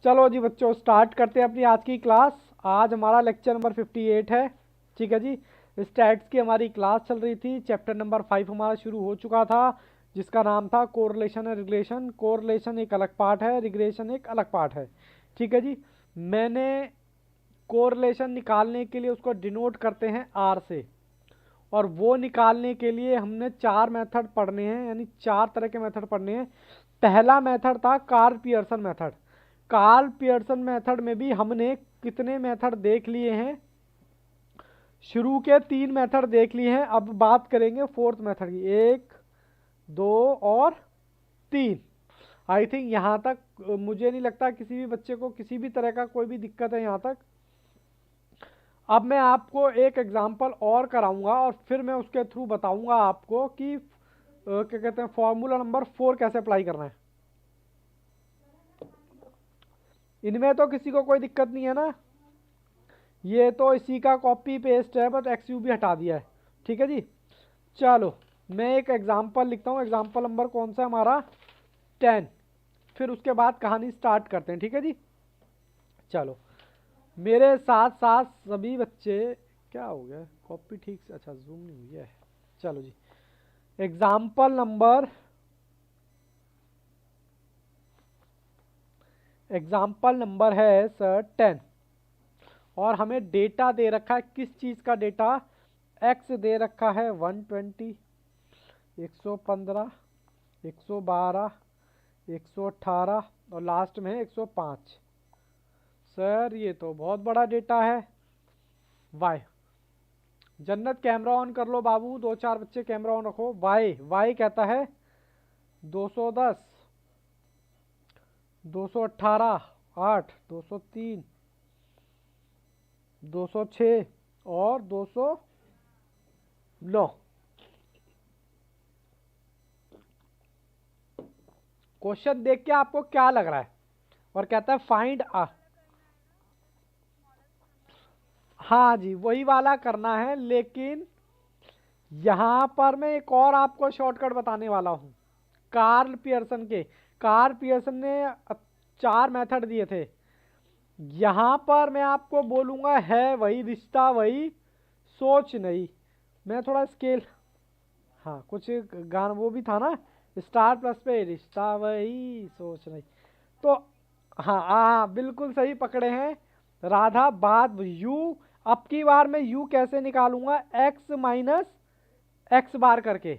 चलो जी बच्चों, स्टार्ट करते हैं अपनी आज की क्लास। आज हमारा लेक्चर नंबर 58 है। ठीक है जी। स्टैट्स की हमारी क्लास चल रही थी। चैप्टर नंबर 5 हमारा शुरू हो चुका था, जिसका नाम था कोरिलेशन एंड रिग्रेशन। कोरिलेशन एक अलग पार्ट है, रिग्रेशन एक अलग पार्ट है। ठीक है जी। मैंने कोरिलेशन निकालने के लिए उसको डिनोट करते हैं आर से, और वो निकालने के लिए हमने 4 मेथड पढ़ने हैं, यानी 4 तरह के मेथड पढ़ने हैं। पहला मेथड था Karl Pearson method. Karl Pearson method में भी हमने कितने मेथड देख लिए हैं? शुरू के 3 मेथड देख लिए हैं। अब बात करेंगे फोर्थ मेथड की, 1, 2 और 3। आई थिंक यहाँ तक मुझे नहीं लगता किसी भी बच्चे को किसी भी तरह का कोई भी दिक्कत है यहाँ तक। अब मैं आपको एक एग्जांपल और कराऊंगा और फिर मैं उसके थ्रू बताऊंगा आपको कि क्या कहते हैं फॉर्मूला नंबर 4 कैसे अप्लाई करना है। इनमें तो किसी को कोई दिक्कत नहीं है ना? ये तो इसी का कॉपी पेस्ट है, बट एक्स यू भी हटा दिया है। ठीक है जी। चलो मैं एक एग्जांपल लिखता हूँ। एग्जांपल नंबर कौन सा हमारा? 10। फिर उसके बाद कहानी स्टार्ट करते हैं। ठीक है जी। चलो मेरे साथ साथ सभी बच्चे, क्या हो गया कॉपी ठीक से? अच्छा जूम नहीं हुई है। चलो जी। एग्जाम्पल नंबर है सर 10, और हमें डेटा दे रखा है। किस चीज़ का डेटा? एक्स दे रखा है 120, 115, 112, 118 और लास्ट में है 105। सर ये तो बहुत बड़ा डेटा है। वाई जन्नत कैमरा ऑन कर लो बाबू, 2-4 बच्चे कैमरा ऑन रखो। वाई कहता है 210, 218, 8, 203, 206 और 209। क्वेश्चन देख के आपको क्या लग रहा है? और कहता है फाइंड आ। हाँ जी, वही वाला करना है, लेकिन यहाँ पर मैं एक और आपको शॉर्टकट बताने वाला हूँ। कार्ल पियर्सन के, कार्ल पियर्सन ने 4 मेथड दिए थे। यहाँ पर मैं आपको बोलूँगा है वही, रिश्ता वही, सोच नहीं। मैं थोड़ा स्केल, हाँ कुछ गाना वो भी था ना, स्टार प्लस पे रिश्ता वही सोच नहीं। तो हाँ हाँ बिल्कुल सही पकड़े हैं राधा। बात यू, अब की बार मैं यू कैसे निकालूंगा? एक्स माइनस एक्स बार करके।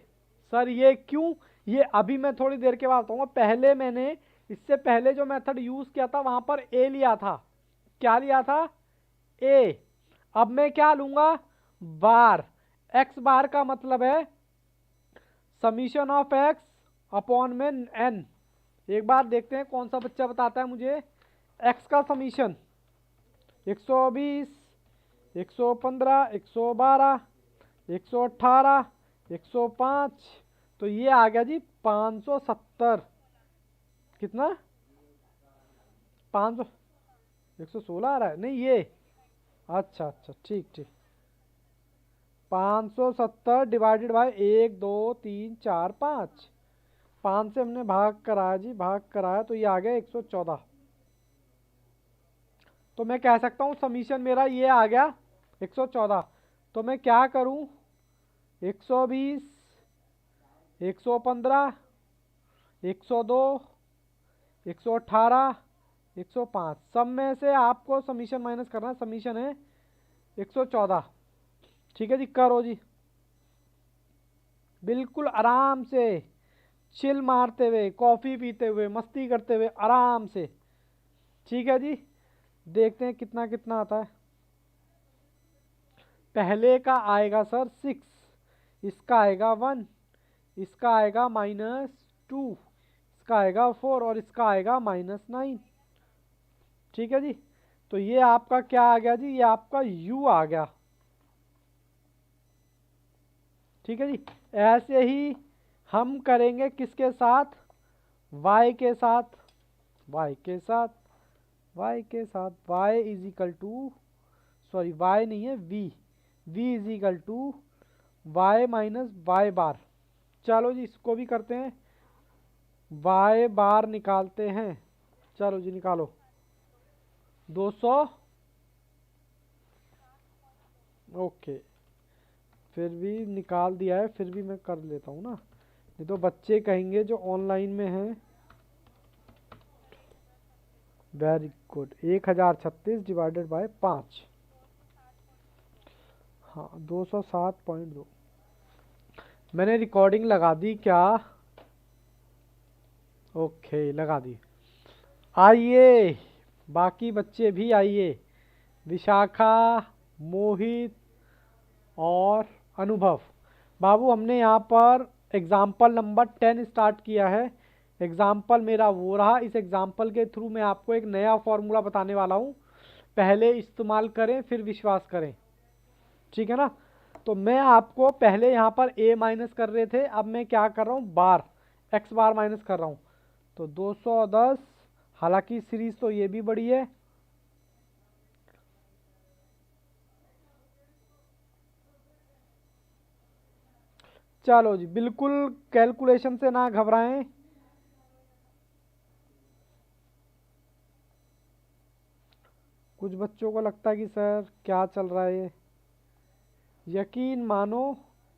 सर ये क्यों? ये अभी मैं थोड़ी देर के बाद बताऊंगा। पहले मैंने इससे पहले जो मेथड यूज किया था वहां पर ए लिया था। क्या लिया था? ए। अब मैं क्या लूंगा? बार। एक्स बार का मतलब है समीशन ऑफ एक्स अपॉन में एन। एक बार देखते हैं कौन सा बच्चा बताता है मुझे। एक्स का समीशन 120, 115, 112, 118, 105, तो ये आ गया जी 570। कितना? 500, 116 आ रहा है? नहीं ये, अच्छा अच्छा ठीक ठीक। 570 डिवाइडेड बाय 1 2 3 4 5, 5 से हमने भाग कराया जी, भाग कराया तो ये आ गया 114। तो मैं कह सकता हूँ समीशन मेरा ये आ गया 114। तो मैं क्या करूँ? 120, 115, 102, 118, 105, सब में से आपको समीशन माइनस करना। समीशन है 114। ठीक है जी, करो जी। बिल्कुल आराम से, चिल मारते हुए, कॉफ़ी पीते हुए, मस्ती करते हुए, आराम से। ठीक है जी। देखते हैं कितना कितना आता है। पहले का आएगा सर 6, इसका आएगा 1, इसका आएगा -2, इसका आएगा 4 और इसका आएगा -9। ठीक है जी। तो ये आपका क्या आ गया जी? ये आपका u आ गया। ठीक है जी। ऐसे ही हम करेंगे किसके साथ? y के साथ, y के साथ, y के साथ। y is equal to, sorry y नहीं है v is equal to y minus Y bar. चलो जी इसको भी करते हैं, y बार निकालते हैं। चलो जी निकालो। 200। ओके, फिर भी निकाल दिया है, फिर भी मैं कर लेता हूँ ना, नहीं तो बच्चे कहेंगे जो ऑनलाइन में हैं। Very good, 1036 divided by 5। हाँ, 207.2। मैंने रिकॉर्डिंग लगा दी क्या? ओके, लगा दी। आइए बाकी बच्चे भी आइए, विशाखा, मोहित और अनुभव। बाबू हमने यहाँ पर एग्जाम्पल नंबर 10 स्टार्ट किया है। एग्जाम्पल मेरा वो रहा। इस एग्जाम्पल के थ्रू मैं आपको एक नया फॉर्मूला बताने वाला हूँ। पहले इस्तेमाल करें फिर विश्वास करें, ठीक है ना? तो मैं आपको पहले यहाँ पर a माइनस कर रहे थे, अब मैं क्या कर रहा हूँ, बार x बार माइनस कर रहा हूँ। तो 210, हालांकि सीरीज तो ये भी बड़ी है। चलो जी, बिल्कुल कैलकुलेशन से ना घबराएं। कुछ बच्चों को लगता है कि सर क्या चल रहा है ये। यकीन मानो,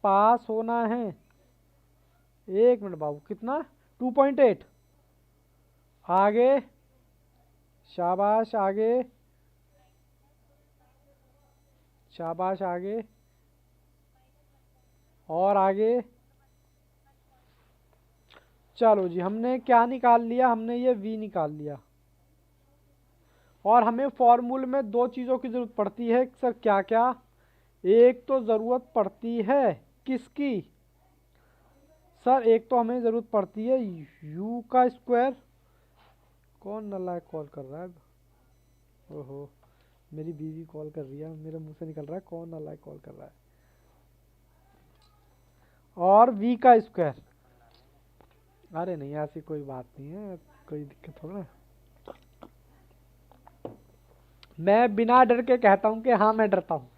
पास होना है। 1 मिनट बाबू, कितना? 2.8। आगे, शाबाश, आगे, शाबाश, आगे, और आगे। चलो जी, हमने क्या निकाल लिया? हमने ये v निकाल लिया। और हमें फॉर्मूले में दो चीज़ों की ज़रूरत पड़ती है सर, क्या क्या? एक तो ज़रूरत पड़ती है किसकी सर? एक तो हमें ज़रूरत पड़ती है u का स्क्वायर। कौन नालायक कॉल कर रहा है? ओहो, मेरी बीवी कॉल कर रही है, मेरे मुंह से निकल रहा है कौन नालायक कॉल कर रहा है। और v का स्क्वायर। अरे नहीं, ऐसी कोई बात नहीं है, कोई दिक्कत हो ना। मैं बिना डर के कहता हूँ कि हाँ मैं डरता हूँ।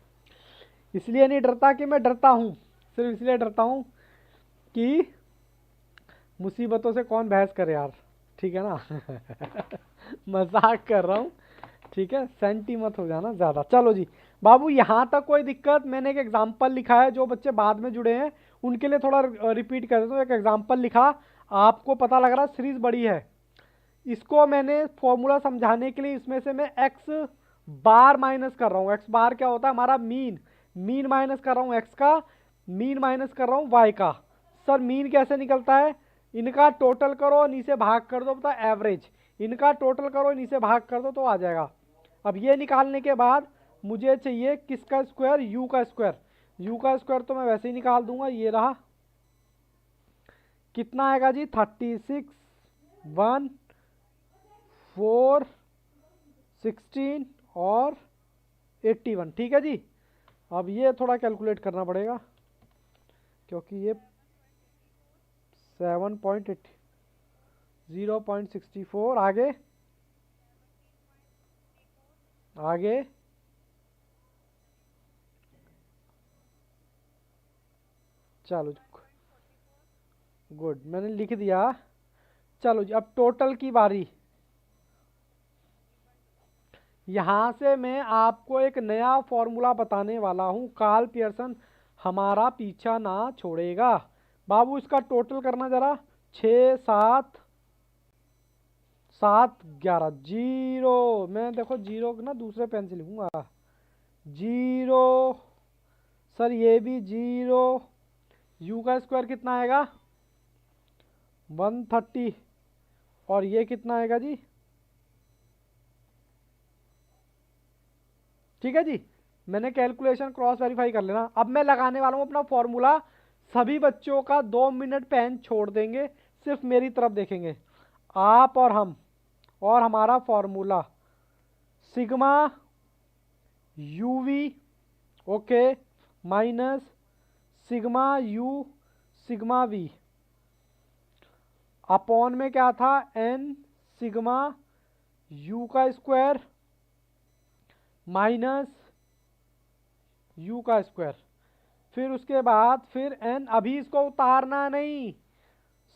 इसलिए नहीं डरता कि मैं डरता हूँ, सिर्फ इसलिए डरता हूँ कि मुसीबतों से कौन बहस करे यार, ठीक है ना? मजाक कर रहा हूँ, ठीक है? सेंटी मत हो जाना ज़्यादा। चलो जी बाबू, यहाँ तक कोई दिक्कत? मैंने एक एग्जाम्पल लिखा है, जो बच्चे बाद में जुड़े हैं उनके लिए थोड़ा रिपीट कर देता हूँ। एक एग्जाम्पल लिखा, आपको पता लग रहा सीरीज बड़ी है। इसको मैंने फॉर्मूला समझाने के लिए इसमें से मैं एक्स बार माइनस कर रहा हूँ। एक्स बार क्या होता है? हमारा मीन। मीन माइनस कर रहा हूँ एक्स का, मीन माइनस कर रहा हूँ वाई का। सर मीन कैसे निकलता है? इनका टोटल करो, नीचे भाग कर दो, पता एवरेज। इनका टोटल करो, नीचे भाग कर दो, तो आ जाएगा। अब ये निकालने के बाद मुझे चाहिए किसका स्क्वायर? यू का स्क्वायर। यू का स्क्वायर तो मैं वैसे ही निकाल दूंगा, ये रहा। कितना आएगा जी? 36, 1, 4, 16 और 81, ठीक है जी। अब ये थोड़ा कैलकुलेट करना पड़ेगा, क्योंकि ये 7.8, 0.64। आगे, आगे, चलो गुड, मैंने लिख दिया। चलो जी, अब टोटल की बारी। यहाँ से मैं आपको एक नया फॉर्मूला बताने वाला हूँ। कार्ल पियर्सन हमारा पीछा ना छोड़ेगा। बाबू इसका टोटल करना ज़रा। 6, 7, 7, 11, 0। मैं देखो जीरो ना दूसरे पेन से लिखूंगा। 0, सर ये भी 0। यू का स्क्वायर कितना आएगा? 130। और ये कितना आएगा जी? ठीक है जी, मैंने कैलकुलेशन क्रॉस वेरीफाई कर लेना। अब मैं लगाने वाला हूँ अपना फॉर्मूला। सभी बच्चों का 2 मिनट पेन छोड़ देंगे, सिर्फ मेरी तरफ देखेंगे। आप और हम, और हमारा formula sigma UV, okay, minus sigma you sigma we upon में क्या था? एन सिग्मा यू का स्क्वायर माइनस यू का स्क्वायर। फिर उसके बाद फिर एन। अभी इसको उतारना नहीं,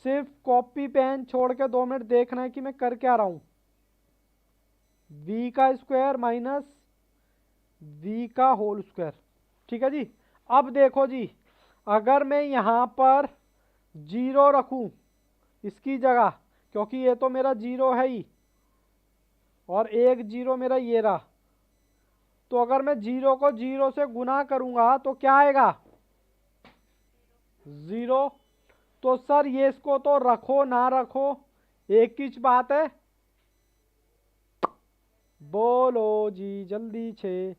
सिर्फ कॉपी पेन छोड़ के 2 मिनट देखना है कि मैं कर क्या रहा हूं। वी का स्क्वायर माइनस वी का होल स्क्वायर। ठीक है जी। अब देखो जी, अगर मैं यहाँ पर 0 रखूँ इसकी जगह, क्योंकि ये तो मेरा 0 है ही, और एक 0 मेरा ये रहा, तो अगर मैं 0 को 0 से गुना करूंगा तो क्या आएगा? 0। तो सर ये इसको तो रखो ना रखो एक ही बात है। बोलो जी जल्दी छे।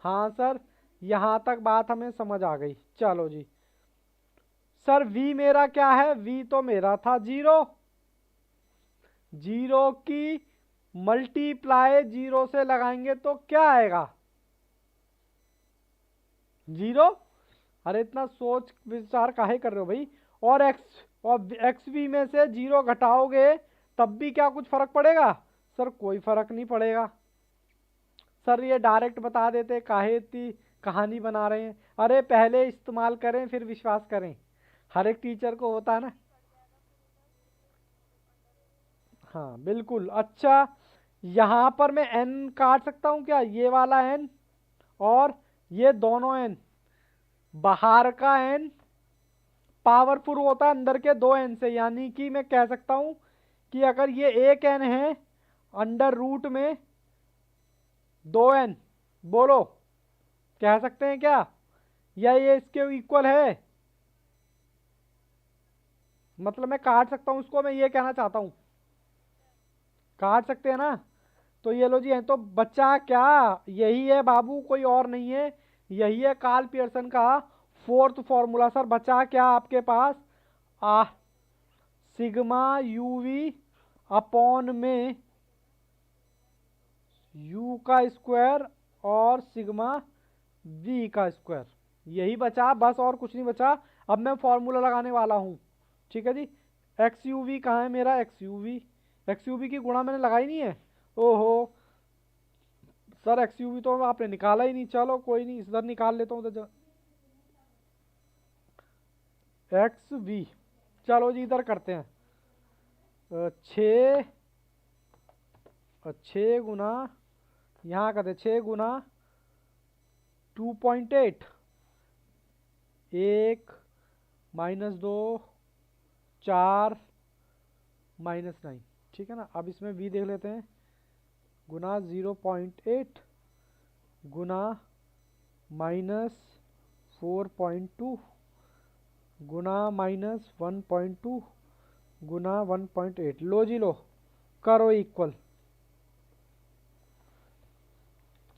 हाँ सर, यहाँ तक बात हमें समझ आ गई। चलो जी सर, v मेरा क्या है? v तो मेरा था 0। 0 की मल्टीप्लाई 0 से लगाएंगे तो क्या आएगा? 0। अरे इतना सोच विचार काहे कर रहे हो भाई? और एक्स वी में से 0 घटाओगे तब भी क्या कुछ फर्क पड़ेगा? सर कोई फर्क नहीं पड़ेगा। सर ये डायरेक्ट बता देते, काहे इतनी कहानी बना रहे हैं? अरे पहले इस्तेमाल करें फिर विश्वास करें, हर एक टीचर को होता है ना। हाँ बिल्कुल। अच्छा, यहाँ पर मैं n काट सकता हूँ क्या? ये वाला n और ये दोनों n, बाहर का n पावरफुल होता है अंदर के 2n से, यानी कि मैं कह सकता हूँ कि अगर ये एक n है अंडर रूट में 2n, बोलो कह सकते हैं क्या? या ये इसके इक्वल है? मतलब मैं काट सकता हूँ उसको, मैं ये कहना चाहता हूँ। काट सकते हैं ना? तो ये लो जी, है तो बच्चा क्या, यही है बाबू, कोई और नहीं है। यही है कार्ल पियर्सन का फोर्थ फॉर्मूला। सर बचा क्या आपके पास? आ सिग्मा यूवी अपॉन में यू का स्क्वायर और सिग्मा वी का स्क्वायर, यही बचा बस, और कुछ नहीं बचा। अब मैं फॉर्मूला लगाने वाला हूँ। ठीक है जी। एक्स यू वी कहाँ है मेरा? एक्स यू वी की गुणा मैंने लगाई नहीं है। ओहो सर, एक्स यू वी तो आपने निकाला ही नहीं। चलो कोई नहीं, इधर निकाल लेता हूँ तो एक्स वी। चलो जी इधर करते हैं। 6 गुना, यहाँ करते 6 गुना 2.8, 1 -2 4 -9। ठीक है ना? अब इसमें v देख लेते हैं। गुना 0.8 गुना -4.2 गुना -1.2 गुना 1.8। लो जी लो, करो इक्वल।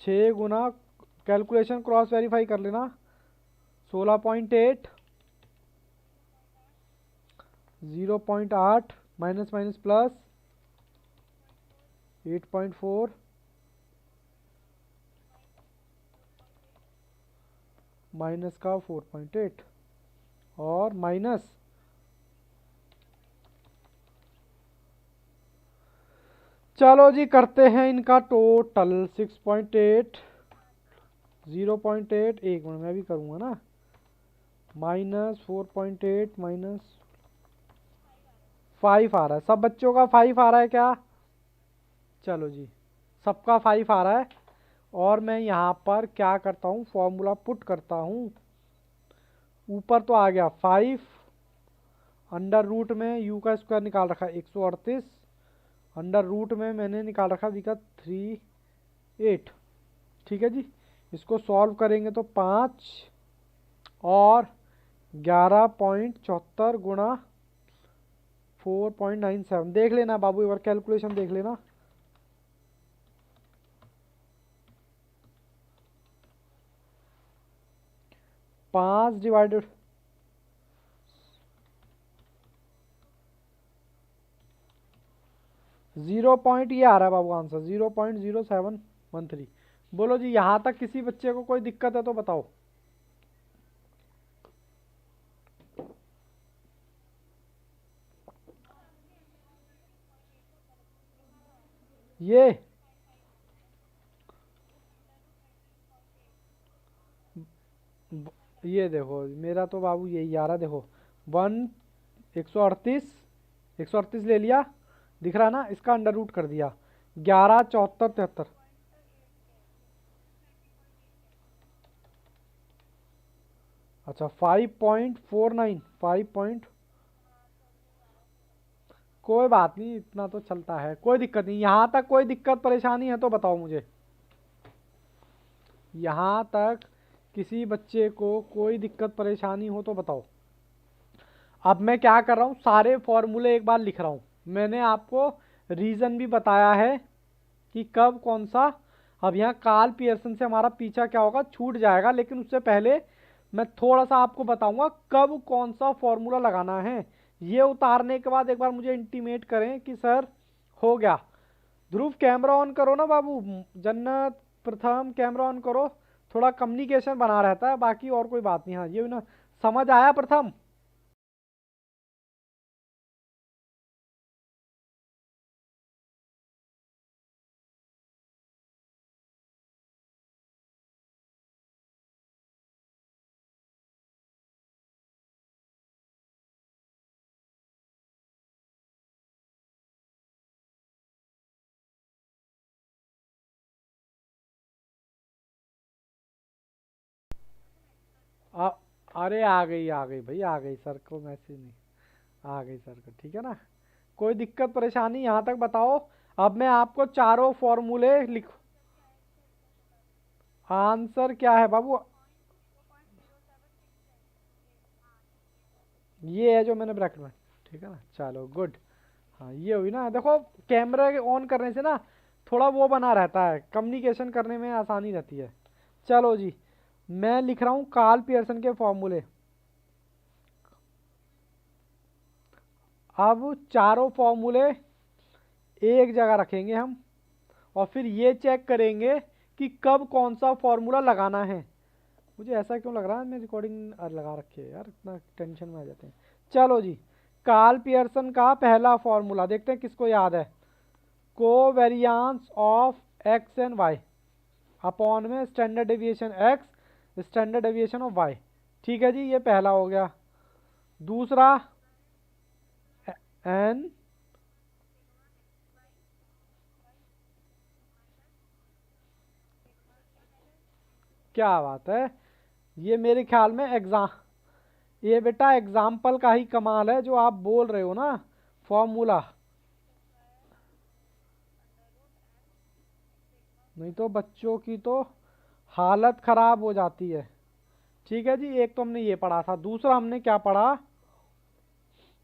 6 गुना, कैलकुलेशन क्रॉस वेरीफाई कर लेना। 16.8 0.8 माइनस माइनस प्लस 8.4 माइनस का 4.8 और माइनस, चलो जी करते हैं इनका टोटल। 6.8 0.8, एक मिनट मैं भी करूँगा ना, माइनस 4.8 माइनस 5 आ रहा है। सब बच्चों का 5 आ रहा है क्या? चलो जी, सबका 5 आ रहा है। और मैं यहाँ पर क्या करता हूँ, फॉर्मूला पुट करता हूँ। ऊपर तो आ गया 5, अंडर रूट में यू का स्क्वायर निकाल रखा है 138, अंडर रूट में मैंने निकाल रखा विकत 38। ठीक है जी। इसको सॉल्व करेंगे तो 5 और 11.74 गुणा 4.97। देख लेना बाबू, एक बार कैलकुलेशन देख लेना। पाँच डिवाइडेड 0 पॉइंट, ये आ रहा है बाबू आंसर 0.0713। बोलो जी, यहाँ तक किसी बच्चे को कोई दिक्कत है तो बताओ। ये देखो मेरा तो बाबू यही आ रहा, देखो 138 ले लिया, दिख रहा ना? इसका अंडर रूट कर दिया, 11, 74, 73। अच्छा 5.49, 5 कोई बात नहीं, इतना तो चलता है, कोई दिक्कत नहीं। यहाँ तक कोई दिक्कत परेशानी है तो बताओ मुझे। यहाँ तक किसी बच्चे को कोई दिक्कत परेशानी हो तो बताओ। अब मैं क्या कर रहा हूँ, सारे फॉर्मूले एक बार लिख रहा हूँ। मैंने आपको रीज़न भी बताया है कि कब कौन सा। अब यहाँ कार्ल पियर्सन से हमारा पीछा क्या होगा, छूट जाएगा, लेकिन उससे पहले मैं थोड़ा सा आपको बताऊंगा कब कौन सा फॉर्मूला लगाना है। ये उतारने के बाद एक बार मुझे इंटीमेट करें कि सर हो गया। ध्रुव कैमरा ऑन करो ना बाबू, जन्नत प्रथम कैमरा ऑन करो, थोड़ा कम्युनिकेशन बना रहता है, बाकी और कोई बात नहीं। हाँ ये ना, समझ आया प्रथम? आ, अरे आ गई भाई, आ गई सर को मैसेज नहीं, आ गई सर को, ठीक है ना। कोई दिक्कत परेशानी यहाँ तक बताओ। अब मैं आपको चारों फॉर्मूले लिख, आंसर क्या है बाबू? ये है जो मैंने ब्रैकेट में, ठीक है ना, चलो गुड। हाँ ये हुई ना, देखो कैमरा ऑन करने से ना थोड़ा वो बना रहता है, कम्युनिकेशन करने में आसानी रहती है। चलो जी, मैं लिख रहा हूँ कार्ल पियर्सन के फॉर्मूले। अब चारों फॉर्मूले एक जगह रखेंगे हम, और फिर ये चेक करेंगे कि कब कौन सा फॉर्मूला लगाना है। मुझे ऐसा क्यों लग रहा है मैं रिकॉर्डिंग लगा रखी है यार, इतना टेंशन में आ जाते हैं। चलो जी, कार्ल पियर्सन का पहला फॉर्मूला देखते हैं किसको याद है। Covariance of X and Y upon में standard deviation X, standard deviation of Y. ठीक है जी, ये पहला हो गया। दूसरा एन, क्या बात है, ये मेरे ख्याल में एग्जाम, ये बेटा एग्जाम्पल का ही कमाल है जो आप बोल रहे हो ना फॉर्मूला, नहीं तो बच्चों की तो हालत खराब हो जाती है। ठीक है जी, एक तो हमने ये पढ़ा था, दूसरा हमने क्या पढ़ा,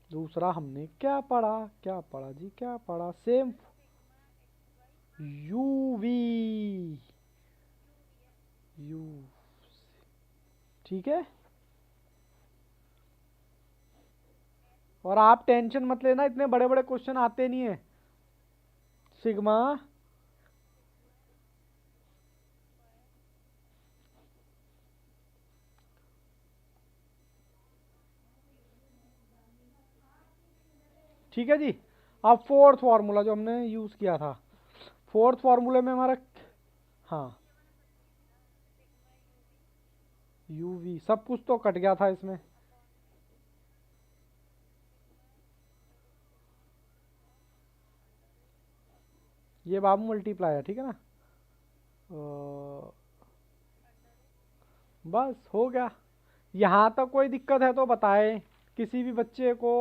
दूसरा हमने क्या पढ़ा, क्या पढ़ा जी, क्या पढ़ा, सेम यूवी, यू, ठीक है। और आप टेंशन मत लेना, इतने बड़े बड़े क्वेश्चन आते नहीं है। सिग्मा, ठीक है जी। अब फोर्थ फार्मूला जो हमने यूज किया था, फोर्थ फार्मूले में हमारा, हाँ यूवी, सब कुछ तो कट गया था इसमें। ये बाबू मल्टीप्लाई है, ठीक है ना। बस हो गया। यहाँ तक कोई दिक्कत है तो बताएं, किसी भी बच्चे को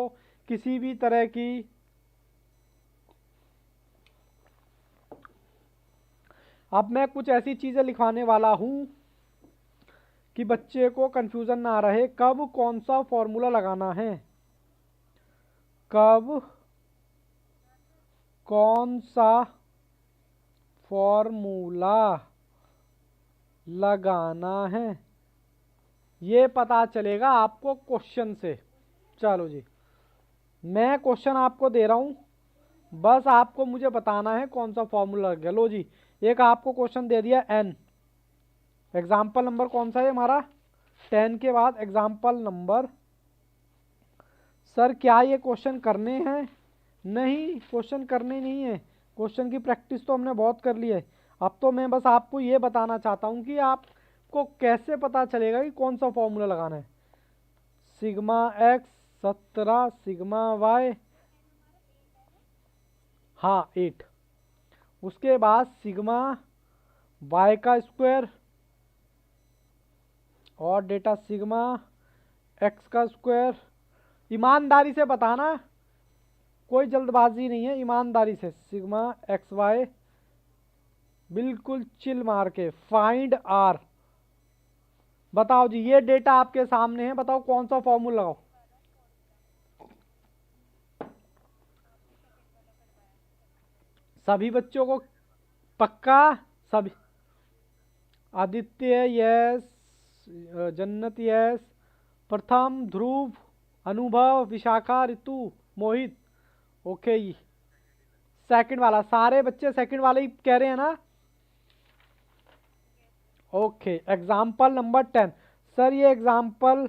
किसी भी तरह की। अब मैं कुछ ऐसी चीज़ें लिखवाने वाला हूँ कि बच्चे को कंफ्यूजन ना रहे कब कौन सा फॉर्मूला लगाना है, कब कौन सा फॉर्मूला लगाना है, ये पता चलेगा आपको क्वेश्चन से। चलो जी, मैं क्वेश्चन आपको दे रहा हूँ, बस आपको मुझे बताना है कौन सा फॉर्मूला लग गया। लो जी, एक आपको क्वेश्चन दे दिया एन, एग्जाम्पल नंबर कौन सा है हमारा, 10 के बाद एग्जाम्पल नंबर। सर क्या ये क्वेश्चन करने हैं? नहीं, क्वेश्चन करने नहीं है, क्वेश्चन की प्रैक्टिस तो हमने बहुत कर ली है। अब तो मैं बस आपको ये बताना चाहता हूँ कि आपको कैसे पता चलेगा कि कौन सा फॉर्मूला लगाना है। सिग्मा एक्स 17, सिग्मा वाई, हाँ 8, उसके बाद सिग्मा वाई का स्क्वायर और डेटा सिग्मा एक्स का स्क्वायर। ईमानदारी से बताना, कोई जल्दबाजी नहीं है, ईमानदारी से। सिग्मा एक्स वाई बिल्कुल चिल मार के। Find R. बताओ जी, ये डेटा आपके सामने है, बताओ कौन सा फॉर्मूला लगाओ। सभी बच्चों को पक्का? सभी? आदित्य यस, जन्नत यस, प्रथम, ध्रुव, अनुभव, विशाखा, ऋतु, मोहित। ओके जी, सेकंड वाला। सारे बच्चे सेकंड वाले ही कह रहे हैं ना? Okay, example number 10। सर ये एग्जाम्पल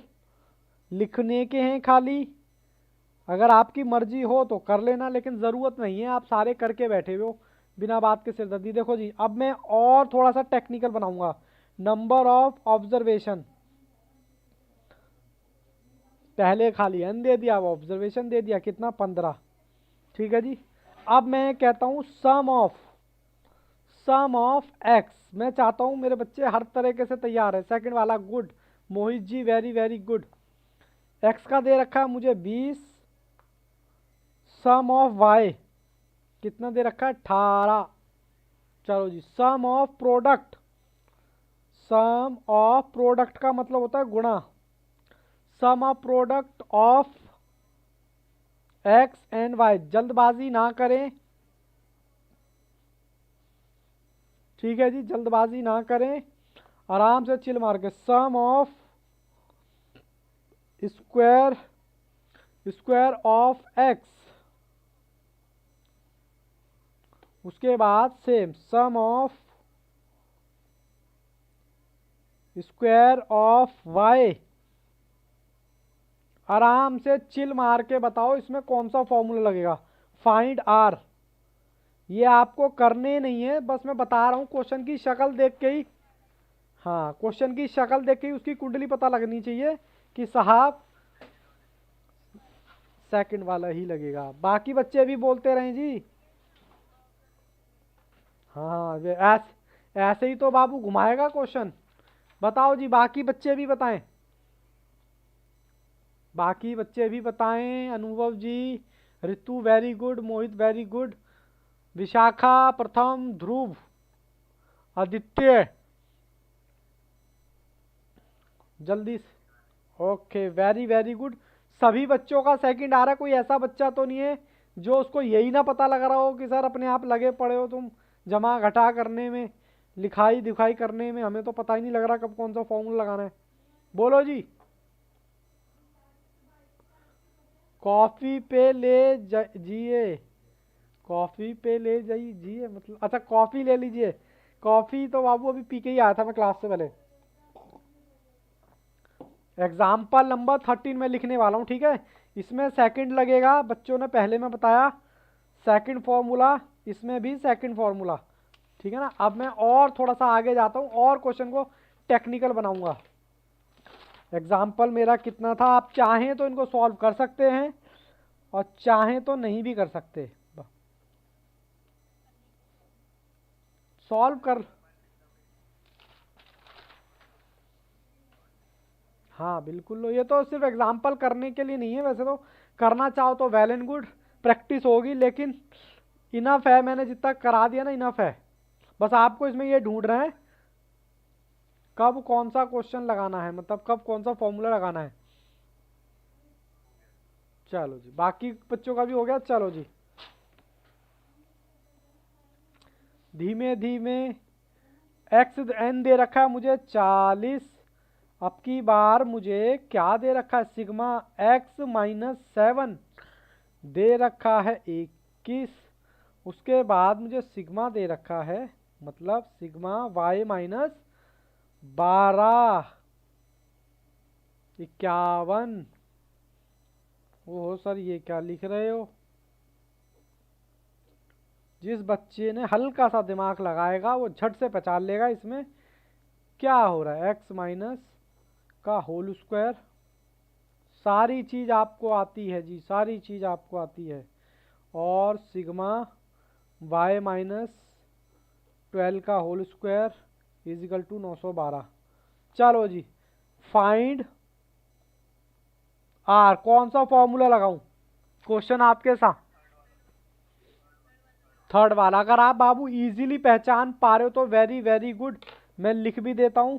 लिखने के हैं खाली, अगर आपकी मर्जी हो तो कर लेना, लेकिन ज़रूरत नहीं है, आप सारे करके बैठे हुए हो बिना बात के सिरदर्दी। देखो जी, अब मैं और थोड़ा सा टेक्निकल बनाऊंगा। नंबर ऑफ ऑब्जर्वेशन, पहले खाली एन दे दिया, अब ऑब्जर्वेशन दे दिया, कितना? 15। ठीक है जी। अब मैं कहता हूँ सम ऑफ एक्स। मैं चाहता हूँ मेरे बच्चे हर तरीके से तैयार है। सेकंड वाला good, Mohit ji very very good. X का दे रखा है मुझे 20। सम ऑफ वाई कितना दे रखा है? 18। चलो जी, sum of product. Sum of product का मतलब होता है गुणा। Sum of product of X and Y. जल्दबाजी ना करें, ठीक है जी, जल्दबाजी ना करें, आराम से चिल मार के। Sum of square of X, उसके बाद same sum of square of Y. आराम से चिल मार के बताओ इसमें कौन सा फॉर्मूला लगेगा। Find R. ये आपको करने नहीं है, बस मैं बता रहा हूँ, क्वेश्चन की शक्ल देख के ही, हाँ, क्वेश्चन की शक्ल देख के ही उसकी कुंडली पता लगनी चाहिए कि साहब सेकंड वाला ही लगेगा। बाकी बच्चे भी बोलते रहें जी। हाँ, ऐसे ही तो बाबू घुमाएगा क्वेश्चन। बताओ जी, बाकी बच्चे भी बताएं, बाकी बच्चे भी बताएं। अनुभव जी, ऋतु वेरी गुड, मोहित वेरी गुड, विशाखा, प्रथम, ध्रुव, आदित्य, जल्दी से। Okay, very very good. सभी बच्चों का सेकंड आ रहा है। कोई ऐसा बच्चा तो नहीं है जो उसको यही ना पता लग रहा हो कि सर अपने आप लगे पड़े हो तुम जमा घटा करने में, लिखाई दिखाई करने में, हमें तो पता ही नहीं लग रहा कब कौन सा फॉर्मूला लगाना है। बोलो जी। कॉफी पे ले जिए, कॉफी पे ले जाइए मतलब, अच्छा कॉफी ले लीजिए। कॉफी तो बाबू अभी पी के ही आया था मैं क्लास से पहले। एग्जाम्पल नंबर 13 में लिखने वाला हूँ, ठीक है। इसमें सेकंड लगेगा, बच्चों ने पहले में बताया, सेकंड फॉर्मूला, इसमें भी सेकंड फॉर्मूला, ठीक है ना। अब मैं और थोड़ा सा आगे जाता हूँ और क्वेश्चन को टेक्निकल बनाऊंगा। एग्जाम्पल मेरा कितना था, आप चाहें तो इनको सॉल्व कर सकते हैं और चाहें तो नहीं भी कर सकते। सॉल्व कर, हाँ बिल्कुल। ये तो सिर्फ एग्जाम्पल करने के लिए नहीं है, वैसे तो करना चाहो तो वेल एंड गुड, प्रैक्टिस होगी, लेकिन इनफ है, मैंने जितना करा दिया ना इनफ है। बस आपको इसमें ये ढूंढना है कब कौन सा क्वेश्चन लगाना है, मतलब कब कौन सा फॉर्मूला लगाना है। चलो जी, बाकी बच्चों का भी हो गया। चलो जी, धीमे धीमे। एक्स एन दे रखा है मुझे 40। अब की बार मुझे क्या दे रखा है? सिग्मा एक्स माइनस 7 दे रखा है 21। उसके बाद मुझे सिग्मा दे रखा है, मतलब सिग्मा वाई माइनस 12, 51। ओहो सर, ये क्या लिख रहे हो? जिस बच्चे ने हल्का सा दिमाग लगाएगा वो झट से पहचान लेगा इसमें क्या हो रहा है। एक्स माइनस का होल स्क्वायर, सारी चीज़ आपको आती है जी, सारी चीज़ आपको आती है। और सिग्मा वाई माइनस 12 का होल स्क्वायर इजिकल टू 912। चलो जी, फाइंड आर। कौन सा फॉर्मूला लगाऊं? क्वेश्चन आपके साथ थर्ड वाला। अगर आप बाबू इजीली पहचान पा रहे हो तो वेरी वेरी गुड, मैं लिख भी देता हूं।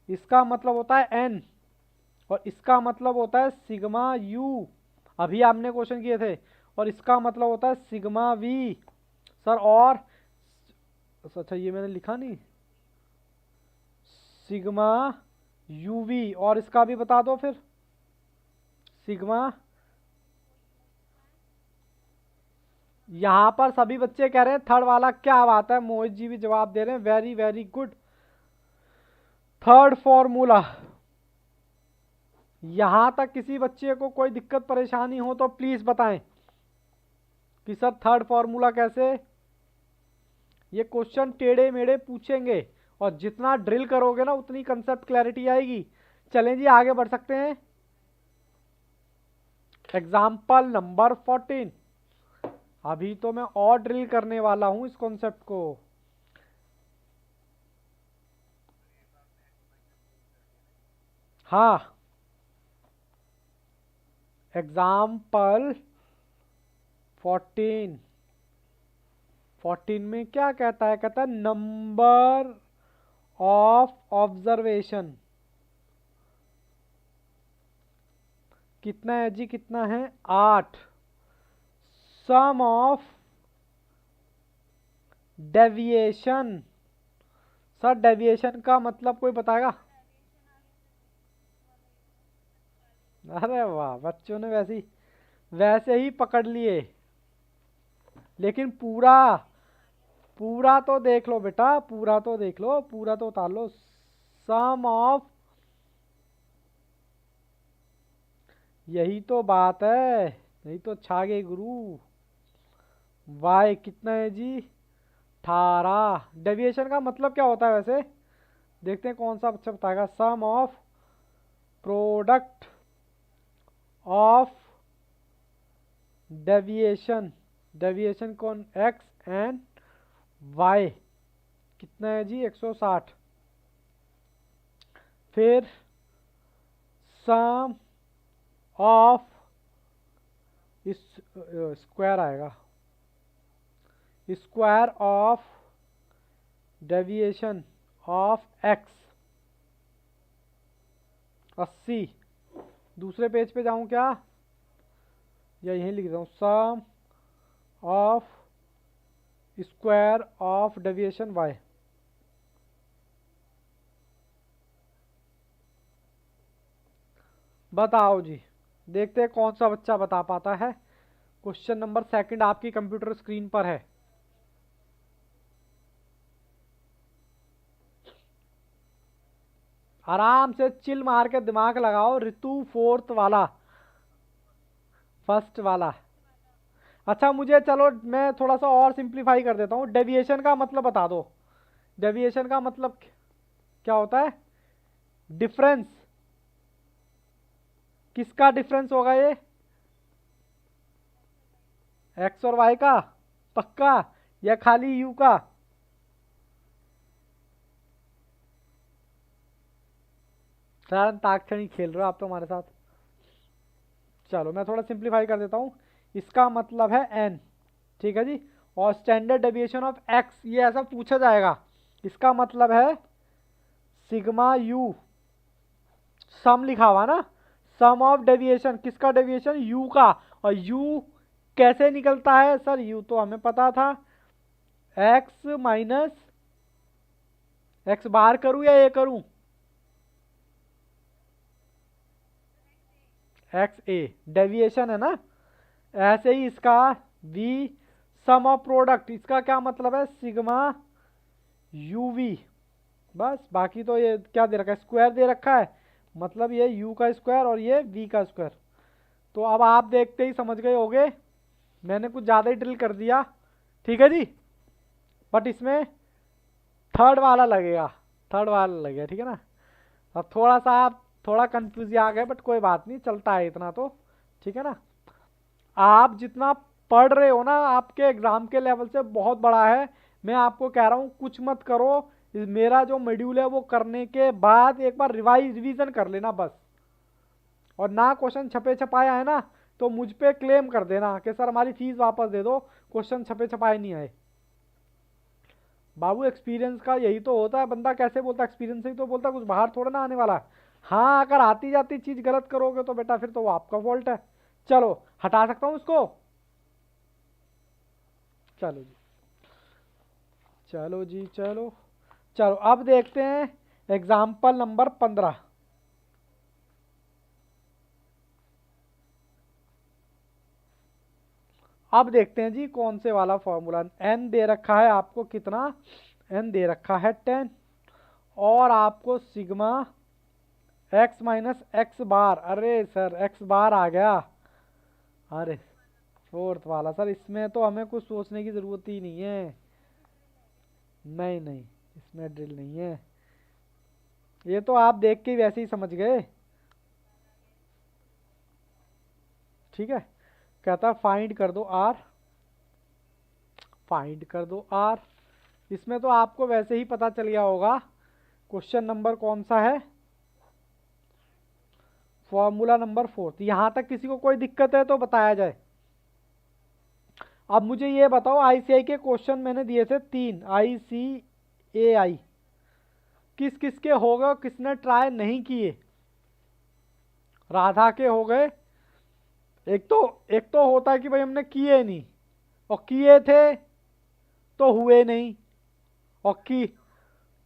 इसका मतलब होता है एन और इसका मतलब होता है सिग्मा यू, अभी आपने क्वेश्चन किए थे। और इसका मतलब होता है सिग्मा वी सर। और अच्छा, ये मैंने लिखा नहीं, सिग्मा यूवी। और इसका भी बता दो फिर, सिग्मा। यहां पर सभी बच्चे कह रहे हैं थर्ड वाला। क्या बात है, मोहित जी भी जवाब दे रहे हैं, very very good. Third formula. यहां तक किसी बच्चे को कोई दिक्कत परेशानी हो तो प्लीज बताएं कि सर थर्ड फॉर्मूला कैसे। ये क्वेश्चन टेढ़े मेढ़े पूछेंगे और जितना ड्रिल करोगे ना उतनी कंसेप्ट क्लैरिटी आएगी। चलें जी, आगे बढ़ सकते हैं। Example number 14। अभी तो मैं और ड्रिल करने वाला हूं इस कॉन्सेप्ट को। हाँ, एग्जाम्पल 14। 14 में क्या कहता है? कहता है नंबर ऑफ ऑब्जर्वेशन। कितना है जी? कितना है? 8। सम ऑफ डेविएशन। सर डेविएशन का मतलब कोई बताएगा? अरे वाह, बच्चों ने वैसे ही पकड़ लिए। लेकिन पूरा पूरा तो देख लो बेटा, पूरा तो देख लो, पूरा तो उतार लो। सम ऑफ, यही तो बात है, यही तो छा गए गुरु। वाई कितना है जी? 18। डेविएशन का मतलब क्या होता है वैसे? देखते हैं कौन सा बच्चा बताएगा। Sum of product of deviation. Deviation कौन? X and Y. कितना है जी? 160। फिर सम ऑफ इस स्क्वायर आएगा, square of deviation of X 80। दूसरे पेज पे जाऊं क्या, या यहीं लिख रहा हूं? Sum of square of deviation Y. बताओ जी, देखते हैं कौन सा बच्चा बता पाता है। क्वेश्चन नंबर 2 आपकी कंप्यूटर स्क्रीन पर है। आराम से चिल मार के दिमाग लगाओ। ऋतु 4th वाला, फर्स्ट वाला। अच्छा मुझे, चलो मैं थोड़ा सा और सिंप्लीफाई कर देता हूँ। डेविएशन का मतलब बता दो। डेविएशन का मतलब क्या होता है? डिफरेंस। किसका डिफरेंस होगा ये? एक्स और वाई का? पक्का? या खाली यू का? सर अंताक्षरी खेल रहे हो आप तो हमारे साथ। चलो मैं थोड़ा सिंप्लीफाई कर देता हूँ। इसका मतलब है एन, ठीक है जी। और स्टैंडर्ड डेविएशन ऑफ एक्स, ये ऐसा पूछा जाएगा। इसका मतलब है सिग्मा यू। सम लिखा हुआ ना, सम ऑफ डेविएशन। किसका डेविएशन? यू का। और यू कैसे निकलता है सर? यू तो हमें पता था, एक्स माइनस एक्स बार करूं या ए करूं? एक्स ए डेविएशन है ना। ऐसे ही इसका वी सम ऑफ प्रोडक्ट, इसका क्या मतलब है? Sigma UV. बस, बाकी तो ये क्या दे रखा है? स्क्वायर दे रखा है, मतलब ये यू का स्क्वायर और ये वी का स्क्वायर। तो अब आप देखते ही समझ गए होगे, मैंने कुछ ज़्यादा ही ड्रिल कर दिया, ठीक है जी। बट इसमें थर्ड वाला लगेगा, थर्ड वाला लगेगा, ठीक है ना। अब थोड़ा सा आप थोड़ा कंफ्यूज आ गए, बट कोई बात नहीं, चलता है इतना तो, ठीक है ना। आप जितना पढ़ रहे हो ना, आपके एग्जाम के लेवल से बहुत बड़ा है। मैं आपको कह रहा हूँ कुछ मत करो, मेरा जो मॉड्यूल है वो करने के बाद एक बार रिवीजन कर लेना बस। और ना क्वेश्चन छपे छपाए आए ना तो मुझ पे क्लेम कर देना कि सर हमारी फीस वापस दे दो, क्वेश्चन छपे छपाए नहीं आए। बाबू एक्सपीरियंस का यही तो होता है, बंदा कैसे बोलता है, एक्सपीरियंस से ही तो बोलता है, कुछ बाहर थोड़ा ना आने वाला है। हाँ अगर आती जाती चीज गलत करोगे तो बेटा फिर तो वो आपका फॉल्ट है। चलो हटा सकता हूँ उसको। चलो जी, चलो जी, चलो चलो अब देखते हैं एग्जाम्पल नंबर 15। अब देखते हैं जी कौन से वाला फॉर्मूला। n दे रखा है आपको कितना, n दे रखा है 10 और आपको सिग्मा x माइनस एक्स बार। अरे सर x बार आ गया, अरे फोर्थ वाला सर, इसमें तो हमें कुछ सोचने की जरूरत ही नहीं है। नहीं नहीं, इसमें ड्रिल नहीं है, ये तो आप देख के वैसे ही समझ गए। ठीक है, कहता फाइंड कर दो r, फाइंड कर दो r। इसमें तो आपको वैसे ही पता चल गया होगा क्वेश्चन नंबर कौन सा है, फॉर्मूला नंबर 4। यहां तक किसी को कोई दिक्कत है तो बताया जाए। अब मुझे ये बताओ आईसीआई के क्वेश्चन मैंने दिए थे 3, ICAI किस किस के हो गए, किसने ट्राई नहीं किए। राधा के हो गए, एक तो होता है कि भाई हमने किए नहीं, और किए थे तो हुए नहीं, और की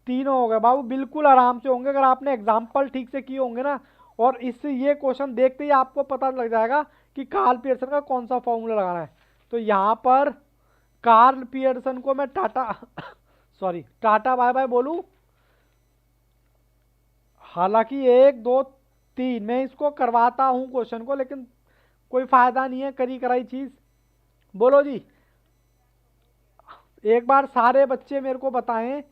तीनों हो गए। बाबू बिल्कुल आराम से होंगे अगर आपने एग्जाम्पल ठीक से किए होंगे ना। और इससे ये क्वेश्चन देखते ही आपको पता लग जाएगा कि कार्ल पियर्सन का कौन सा फॉर्मूला लगाना है। तो यहाँ पर कार्ल पियर्सन को मैं tata sorry tata bye bye बोलूं। हालांकि 1 2 3 मैं इसको करवाता हूं क्वेश्चन को, लेकिन कोई फायदा नहीं है करी कराई चीज। बोलो जी, एक बार सारे बच्चे मेरे को बताएं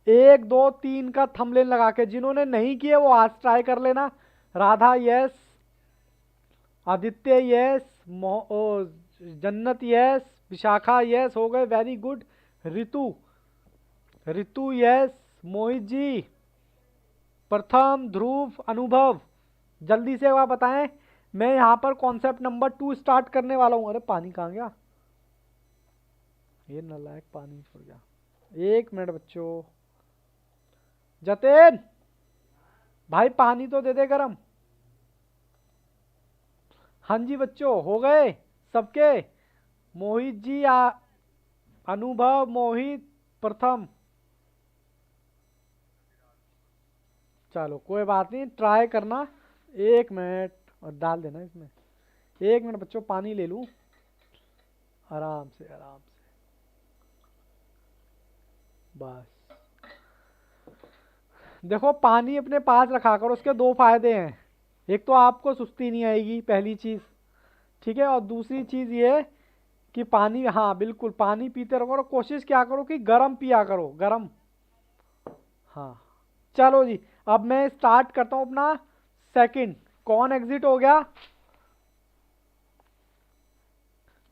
1 2 3 का थंबनेल लगा के। जिन्होंने नहीं किए वो आज ट्राई कर लेना। राधा यस, आदित्य यस, जन्नत यस, विशाखा यस हो गए, वेरी गुड। ऋतु, ऋतु यस, मोहित जी, प्रथम, ध्रुव, अनुभव, जल्दी से एक बार बताएं। मैं यहाँ पर कॉन्सेप्ट नंबर 2 स्टार्ट करने वाला हूँ। अरे पानी कहाँ गया, ये नालायक पानी छोड़ गया। 1 मिनट बच्चों, जतेन भाई पानी तो दे दे गरम। हाँ जी बच्चों हो गए सबके, मोहित जी अनुभव, मोहित, प्रथम। चलो कोई बात नहीं, ट्राई करना। 1 मिनट और डाल देना इसमें। 1 मिनट बच्चों, पानी ले लूं आराम से आराम से, बस। देखो पानी अपने पास रखा करो, उसके 2 फायदे हैं। एक तो आपको सुस्ती नहीं आएगी, पहली चीज, ठीक है। और दूसरी चीज ये कि पानी, हाँ बिल्कुल पानी पीते रहो और कोशिश क्या करो कि गर्म पिया करो, गर्म। हाँ चलो जी, अब मैं स्टार्ट करता हूं अपना सेकंड। कौन एग्जिट हो गया,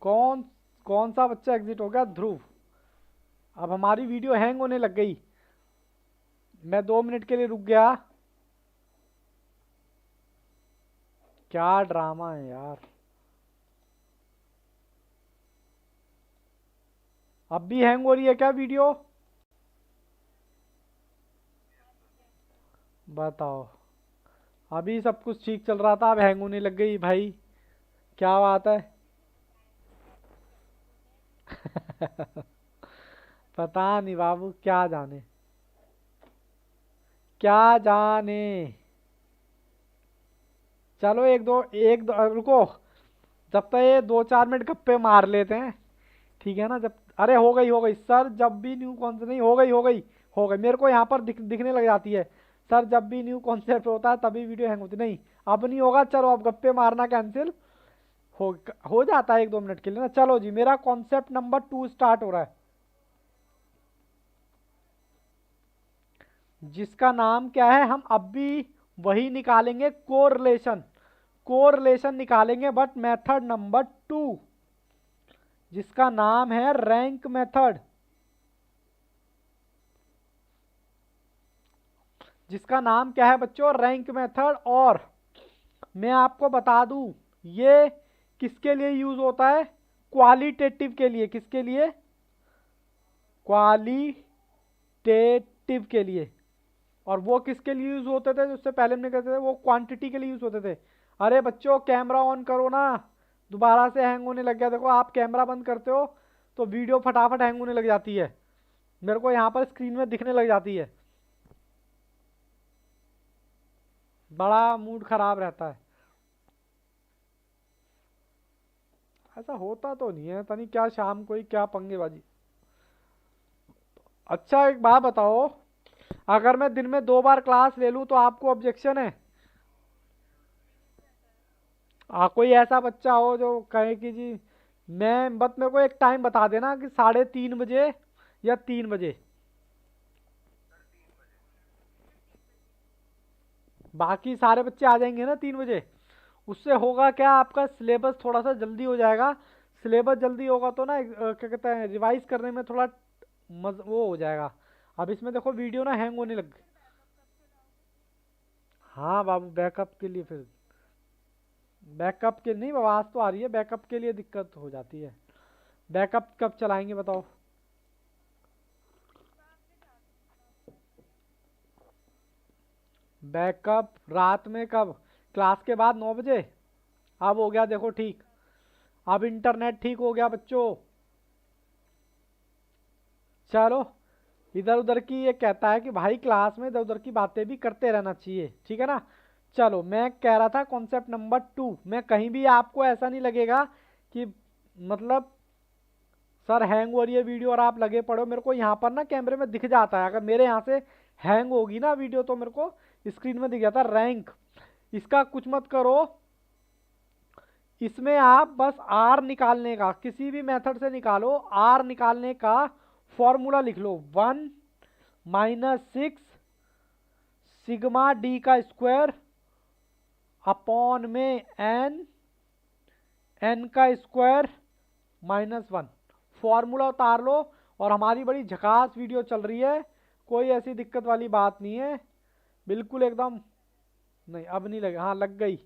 कौन कौन सा बच्चा एग्जिट हो गया, ध्रुव। अब हमारी वीडियो हैंग होने लग गई, मैं 2 मिनट के लिए रुक गया। क्या ड्रामा है यार, अब भी हैंग हो रही है क्या वीडियो, बताओ। अभी सब कुछ ठीक चल रहा था, अब हैंग होने लग गई भाई, क्या बात है। पता नहीं बाबू, क्या जाने क्या जाने। चलो एक दो रुको, जब तक ये 2 4 मिनट गप्पे मार लेते हैं, ठीक है ना। जब अरे हो गई सर, जब भी न्यू कॉन्सेप्ट, नहीं हो गई मेरे को यहाँ पर दिखने लग जाती है सर, जब भी न्यू कॉन्सेप्ट होता है तभी वीडियो हैंग होती नहीं। अब नहीं होगा, चलो अब गप्पे मारना कैंसिल हो हो जाता है 1 2 मिनट के लिए ना। चलो जी, मेरा कॉन्सेप्ट नंबर 2 स्टार्ट हो रहा है, जिसका नाम क्या है, हम अब भी वही निकालेंगे, कोरिलेशन। कोरिलेशन निकालेंगे बट मेथड नंबर 2, जिसका नाम है रैंक मेथड। जिसका नाम क्या है बच्चों, रैंक मेथड। और मैं आपको बता दूं ये किसके लिए यूज होता है, क्वालिटेटिव के लिए। किसके लिए, क्वालिटेटिव के लिए। और वो किसके लिए यूज होते थे, उससे पहले हमने कहते थे वो क्वांटिटी के लिए यूज होते थे। अरे बच्चों कैमरा ऑन करो ना, दोबारा से हैंग होने लग गया। देखो आप कैमरा बंद करते हो तो वीडियो फटाफट हैंग होने लग जाती है, मेरे को यहाँ पर स्क्रीन में दिखने लग जाती है, बड़ा मूड खराब रहता है। ऐसा होता तो नहीं है, पता नहीं क्या शाम को ही क्या पंगेबाजी। अच्छा एक बात बताओ, अगर मैं दिन में 2 बार क्लास ले लूं तो आपको ऑब्जेक्शन है? कोई ऐसा बच्चा हो जो कहे कि जी मैं, बस मेरे को एक टाइम बता देना कि 3:30 बजे या 3 बजे। बाकी सारे बच्चे आ जाएंगे ना 3 बजे। उससे होगा क्या, आपका सिलेबस थोड़ा सा जल्दी हो जाएगा। सिलेबस जल्दी होगा तो ना क्या कहते हैं, रिवाइज करने में थोड़ा वो हो जाएगा। अब इसमें देखो वीडियो ना हैंग होने लग गई। हाँ बाबू, बैकअप के लिए फिर, बैकअप के नहीं, आवाज़ तो आ रही है, बैकअप के लिए दिक्कत हो जाती है। बैकअप कब चलाएंगे बताओ? बैकअप रात में कब, क्लास के बाद 9 बजे। अब हो गया देखो ठीक, अब इंटरनेट ठीक हो गया बच्चों। चलो, इधर उधर की ये कहता है कि भाई क्लास में इधर उधर की बातें भी करते रहना चाहिए, ठीक है ना। चलो मैं कह रहा था कॉन्सेप्ट नंबर 2, मैं कहीं भी आपको ऐसा नहीं लगेगा कि मतलब सर हैंग हो रही है वीडियो और आप लगे पड़ो। मेरे को यहाँ पर ना कैमरे में दिख जाता है, अगर मेरे यहाँ से हैंग होगी ना वीडियो तो मेरे को स्क्रीन में दिख जाता है रैंक। इसका कुछ मत करो, इसमें आप बस आर निकालने का, किसी भी मेथड से निकालो, आर निकालने का फॉर्मूला लिख लो, 1 - 6 सिग्मा डी का स्क्वायर अपॉन में एन, एन का स्क्वायर -1। फॉर्मूला उतार लो। और हमारी बड़ी झकास वीडियो चल रही है, कोई ऐसी दिक्कत वाली बात नहीं है, बिल्कुल एकदम। नहीं अब नहीं लगे, हाँ लग गई।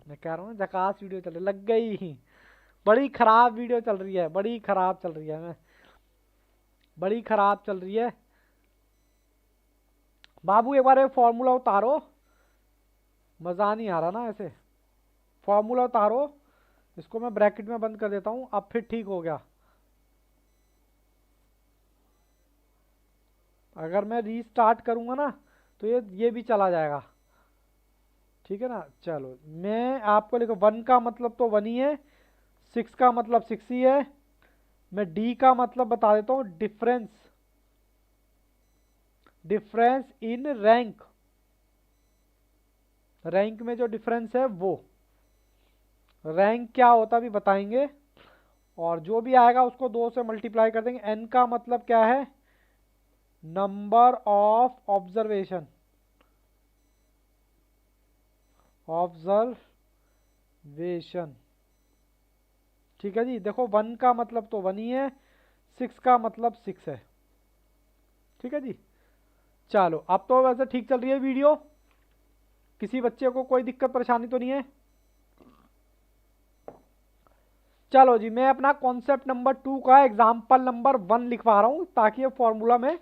मैं कह रहा हूँ झकास वीडियो चल रही, लग गई ही। बड़ी खराब वीडियो चल रही है, बड़ी खराब चल रही है, मैं बड़ी खराब चल रही है। बाबू एक बार ये फॉर्मूला उतारो, मज़ा नहीं आ रहा ना ऐसे। फॉर्मूला उतारो, इसको मैं ब्रैकेट में बंद कर देता हूँ, अब फिर ठीक हो गया। अगर मैं रीस्टार्ट करूँगा ना तो ये भी चला जाएगा, ठीक है ना। चलो मैं आपको लिखो, 1 का मतलब तो 1 ही है, 6 का मतलब 6 ही है। मैं डी का मतलब बता देता हूँ, difference, difference in rank, rank में जो डिफरेंस है वो। रैंक क्या होता भी बताएंगे, और जो भी आएगा उसको 2 से मल्टीप्लाई कर देंगे। एन का मतलब क्या है, नंबर ऑफ ऑब्जर्वेशन, ऑब्जर्वेशन, ठीक है जी। देखो 1 का मतलब तो 1 ही है, 6 का मतलब 6 है, ठीक है जी। चलो अब तो वैसे ठीक चल रही है वीडियो, किसी बच्चे को कोई दिक्कत परेशानी तो नहीं है। चलो जी, मैं अपना कॉन्सेप्ट नंबर 2 का एग्जाम्पल नंबर 1 लिखवा रहा हूं ताकि ये फॉर्मूला में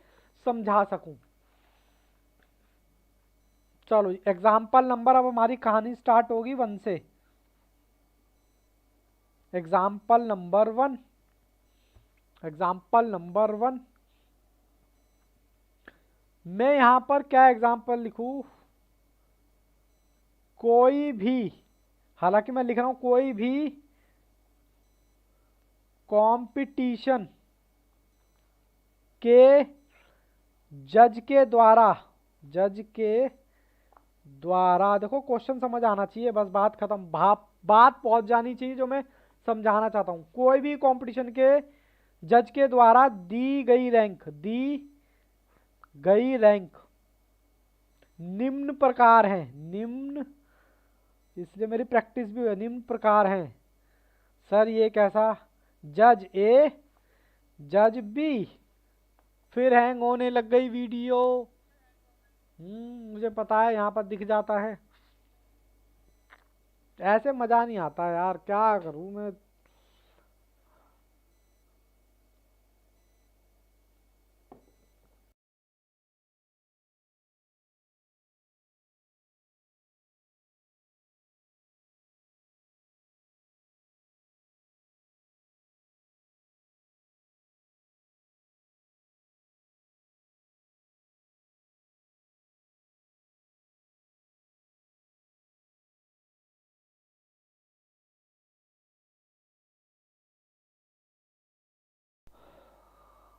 समझा सकूं। चलो एग्जाम्पल नंबर, अब हमारी कहानी स्टार्ट होगी 1 से। Example number 1, example number 1। मैं यहां पर क्या एग्जाम्पल लिखूं, कोई भी, हालांकि मैं लिख रहा हूं कोई भी कंपटीशन के जज के द्वारा, जज के द्वारा, देखो क्वेश्चन समझ आना चाहिए, बस बात खत्म, बात पहुंच जानी चाहिए जो मैं समझाना चाहता हूं। कोई भी कंपटीशन के जज के द्वारा दी गई रैंक, दी गई रैंक निम्न प्रकार है, निम्न, इसलिए मेरी प्रैक्टिस भी है, निम्न प्रकार है। सर ये कैसा, जज ए, जज बी, फिर हैंग होने लग गई वीडियो। मुझे पता है, यहाँ पर दिख जाता है। ऐसे मजा नहीं आता यार, क्या करूं मैं।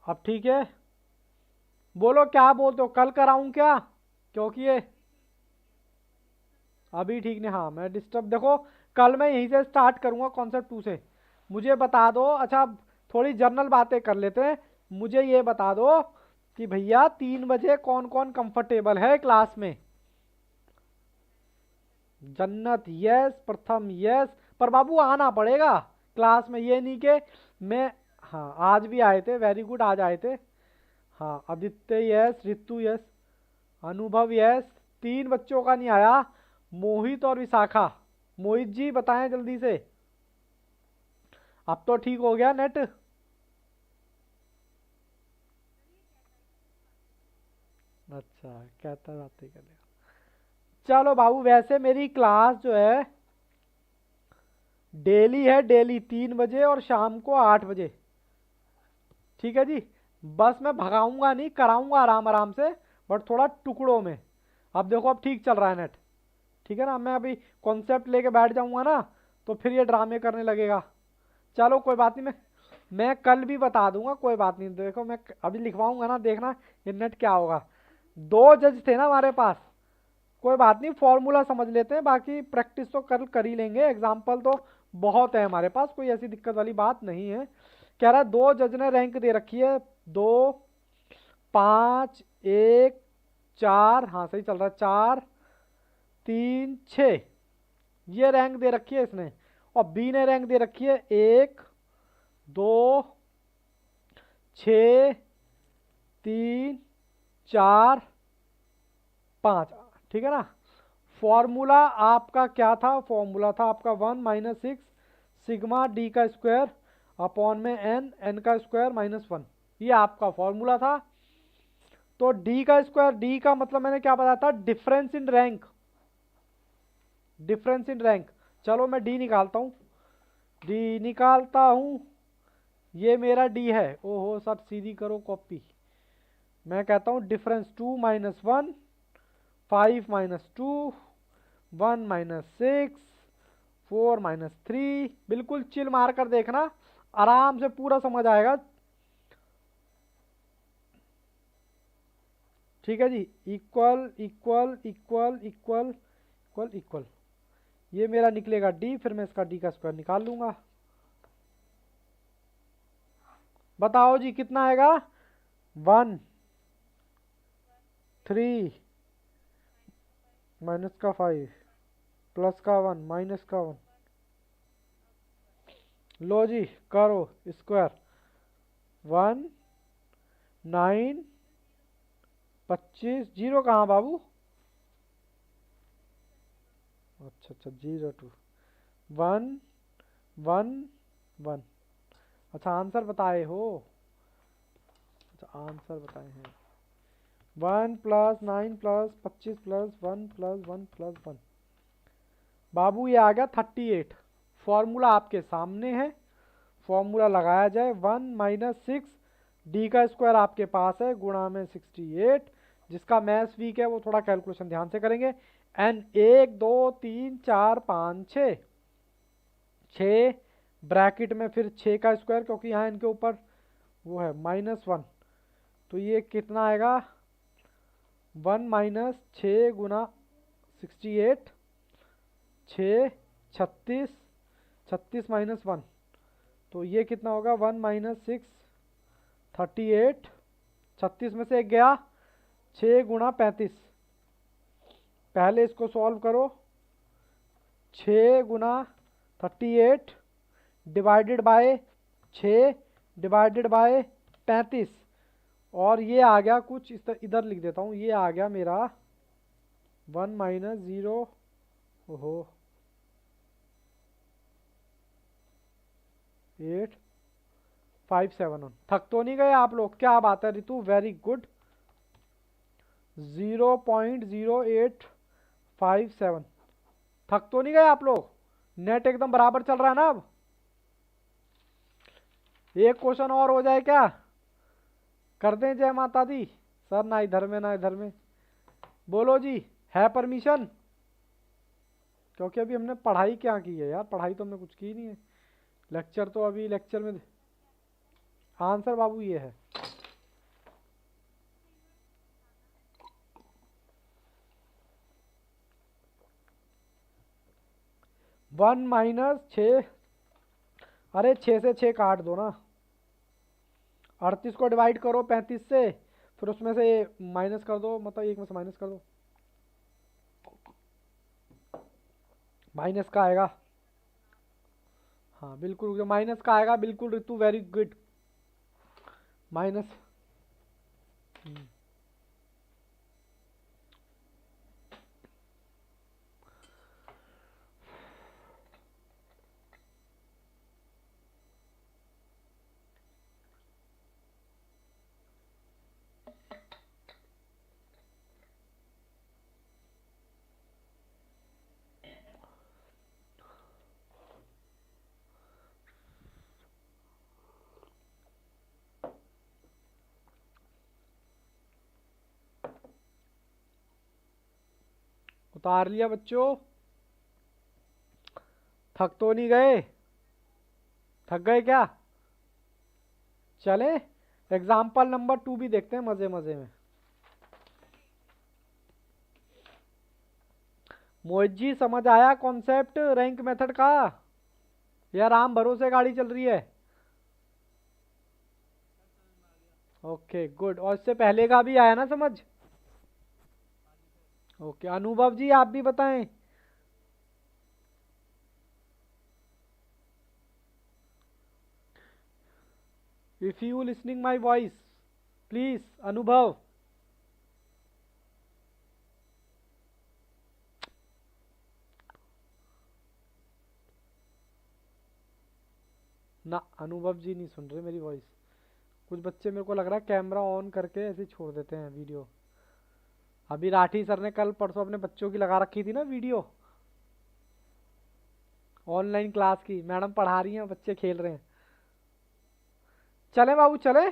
अब ठीक है, बोलो क्या बोलते हो, कल कराऊं क्या? क्योंकि ये अभी ठीक नहीं, हाँ मैं डिस्टर्ब, देखो कल मैं यहीं से स्टार्ट करूंगा कॉन्सेप्ट 2 से। मुझे बता दो, अच्छा थोड़ी जनरल बातें कर लेते हैं। मुझे ये बता दो कि भैया 3 बजे कौन कौन कंफर्टेबल है क्लास में? जन्नत यस, प्रथम यस, पर बाबू आना पड़ेगा क्लास में, ये नहीं कि मैं। हाँ आज भी आए थे, वेरी गुड, आज आए थे। हाँ आदित्य यस, ऋतु यस, अनुभव यस। 3 बच्चों का नहीं आया, मोहित और विशाखा। मोहित जी बताएं जल्दी से। अब तो ठीक हो गया नेट? अच्छा, कहता बातें करेगा। चलो बाबू, वैसे मेरी क्लास जो है डेली है, डेली 3 बजे और शाम को 8 बजे। ठीक है जी। बस मैं भगाऊंगा नहीं, कराऊंगा आराम आराम से, बट थोड़ा टुकड़ों में। अब देखो, अब ठीक चल रहा है नेट, ठीक है ना? मैं अभी कॉन्सेप्ट लेके बैठ जाऊंगा ना, तो फिर ये ड्रामे करने लगेगा। चलो कोई बात नहीं, मैं कल भी बता दूंगा, कोई बात नहीं। देखो मैं अभी लिखवाऊंगा ना, देखना ये नेट क्या होगा। 2 जज थे ना हमारे पास, कोई बात नहीं, फॉर्मूला समझ लेते हैं, बाकी प्रैक्टिस तो कल कर ही लेंगे। एग्जाम्पल तो बहुत है हमारे पास, कोई ऐसी दिक्कत वाली बात नहीं है। कह रहा है 2 जज ने रैंक दे रखी है, 2, 5, 1, 4, हाँ सही चल रहा है, 4, 3, 6, ये रैंक दे रखी है इसने। और बी ने रैंक दे रखी है 1, 2, 6, 3, 4, 5। ठीक है ना? फॉर्मूला आपका क्या था? फॉर्मूला था आपका 1 - 6 सिग्मा डी का स्क्वायर अपॉन में एन, एन का स्क्वायर -1। ये आपका फॉर्मूला था। तो डी का स्क्वायर, डी का मतलब मैंने क्या बताया था? Difference in rank, difference in rank. चलो मैं डी निकालता हूँ, डी निकालता हूँ। ये मेरा डी है। ओहो सर, सीधी करो कॉपी। मैं कहता हूँ डिफरेंस 2 - 1, 5 - 2, 1 - 6, 4 - 3। बिल्कुल चिल मार कर देखना, आराम से पूरा समझ आएगा। ठीक है जी। Equal equal equal equal equal equal, ये मेरा निकलेगा डी, फिर मैं इसका डी का स्क्वायर निकाल लूंगा। बताओ जी कितना आएगा? 1, 3 -5 +1 -1। लो जी करो स्क्वायर। 1, 9, 25, जीरो कहाँ बाबू? अच्छा अच्छा, 0, 2, 1, 1, 1। अच्छा आंसर बताए हो? अच्छा आंसर बताए हैं। 1 + 9 + 25 + 1 + 1 + 1। बाबू ये आ गया 38। फॉर्मूला आपके सामने है, फॉर्मूला लगाया जाए। 1 - 6 डी का स्क्वायर आपके पास है, गुणा में 68। जिसका मैथ्स वीक है वो थोड़ा कैलकुलेशन ध्यान से करेंगे। एन 1, 2, 3, 4, 5, 6, 6 ब्रैकेट में फिर 6 का स्क्वायर, क्योंकि यहाँ इनके ऊपर वो है -1। तो ये कितना आएगा? 1 - 6 × 68, 6, 36, 36 -1। तो ये कितना होगा? 1 - 6, 38, 36 में से एक गया, 6 × 35। पहले इसको सॉल्व करो। 6 × 38 डिवाइडेड बाय 6 डिवाइडेड बाय 35। और ये आ गया कुछ इधर लिख देता हूँ, ये आ गया मेरा 1 माइनस 0, ओहो 8 5 7 1। थक तो नहीं गए आप लोग? क्या बात है रितु, वेरी गुड। 0.0857। थक तो नहीं गए आप लोग? नेट एकदम बराबर चल रहा है ना? अब एक क्वेश्चन और हो जाए क्या? कर दें जय माता दी? सर ना इधर में ना इधर में, बोलो जी, है परमिशन? क्योंकि अभी हमने पढ़ाई क्या की है यार, पढ़ाई तो हमने कुछ की नहीं है। लेक्चर तो अभी लेक्चर में आंसर बाबू ये है। 1 माइनस 6, अरे 6 से 6 काट दो ना। 38 को डिवाइड करो 35 से, फिर उसमें से माइनस कर दो, मतलब एक में से माइनस कर दो। माइनस का आएगा, हाँ बिल्कुल माइनस का आएगा, बिल्कुल ऋतु वेरी गुड। माइनस उतार लिया बच्चों? थक तो नहीं गए? थक गए क्या? चले एग्जाम्पल नंबर 2 भी देखते हैं मजे मजे में। मोहित जी समझ आया कॉन्सेप्ट रैंक मेथड का? या राम भरोसे गाड़ी चल रही है? ओके गुड, और इससे पहले का भी आया ना समझ? ओके अनुभव जी आप भी बताएं। If you listening my voice please अनुभव। ना अनुभव जी नहीं सुन रहे मेरी वॉइस। कुछ बच्चे मेरे को लग रहा है कैमरा ऑन करके ऐसे छोड़ देते हैं वीडियो। अभी राठी सर ने कल परसों अपने बच्चों की लगा रखी थी ना वीडियो, ऑनलाइन क्लास की, मैडम पढ़ा रही हैं बच्चे खेल रहे हैं। चले बाबू चले,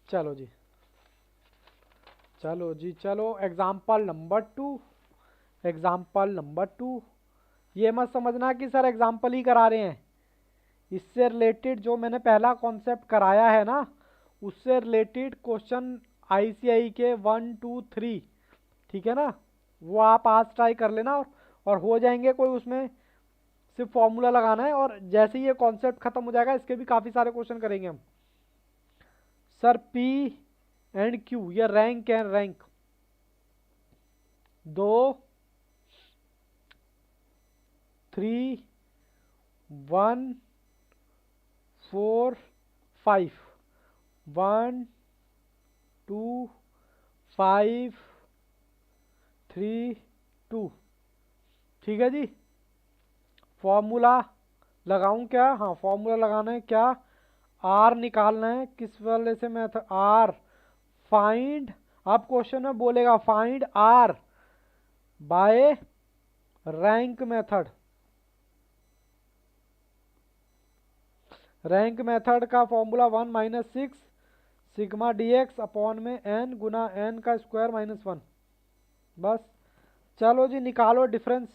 चलो जी, चलो जी चलो। Example number 2, example number 2। ये मत समझना कि सर एग्जाम्पल ही करा रहे हैं, इससे रिलेटेड जो मैंने पहला कॉन्सेप्ट कराया है ना, उससे रिलेटेड क्वेश्चन आईसीआई के 1 2 3, ठीक है ना, वो आप आज ट्राई कर लेना और हो जाएंगे। कोई उसमें सिर्फ फॉर्मूला लगाना है, और जैसे ही ये कॉन्सेप्ट खत्म हो जाएगा इसके भी काफ़ी सारे क्वेश्चन करेंगे हम। सर पी एंड क्यू, ये रैंक है, रैंक 2 3 1 4 5, 1 2 5 3 2, ठीक है जी। फॉर्मूला लगाऊं क्या? हाँ फॉर्मूला लगाना है क्या? आर निकालना है, किस वाले से मैथड? आर फाइंड, अब क्वेश्चन में बोलेगा find R by rank method. Rank method का formula 1 minus 6 sigma D X upon में एन गुना एन का स्क्वायर माइनस 1। बस चलो जी निकालो difference.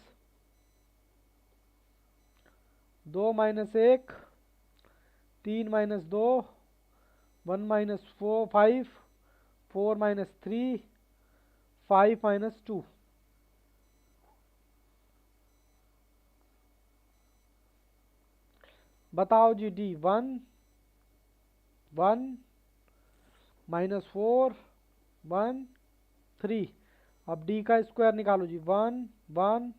2 minus 1, 3 minus 2, 1 minus 4 5, 4 minus 3, 5 minus 2। बताओ जी डी 1 1 माइनस 4 1 3। अब डी का स्क्वायर निकालो जी, 1 1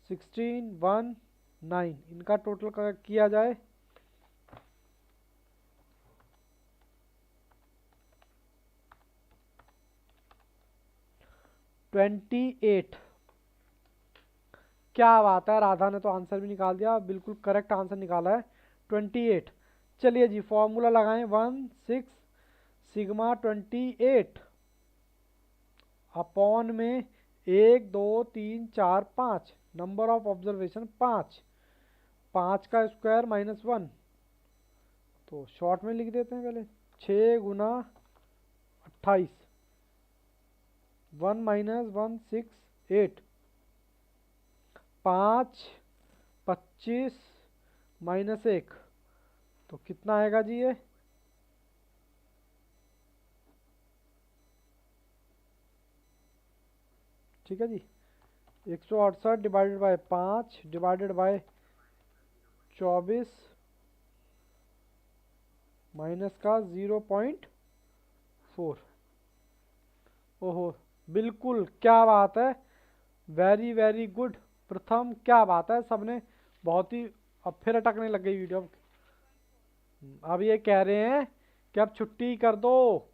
16 1 9, इनका टोटल किया जाए। 28। क्या बात है, राधा ने तो आंसर भी निकाल दिया, बिल्कुल करेक्ट आंसर निकाला है 28। चलिए जी फॉर्मूला लगाएं, 1/6 सिग्मा 28 अपॉन में 1 2 3 4 5, नंबर ऑफ ऑब्जर्वेशन 5, 5 का स्क्वायर -1, तो शॉर्ट में लिख देते हैं पहले, 6 गुना 28, 1 - 1 6 8, 5 25 -1, तो कितना आएगा जी ये? ठीक है जी, 168 divided by 5 divided by 24 minus का 0.4। ओहो, बिल्कुल, क्या बात है, वेरी वेरी गुड प्रथम, क्या बात है, सबने बहुत ही। अब फिर अटकने लग गई वीडियो। अब ये कह रहे हैं कि अब छुट्टी कर दो,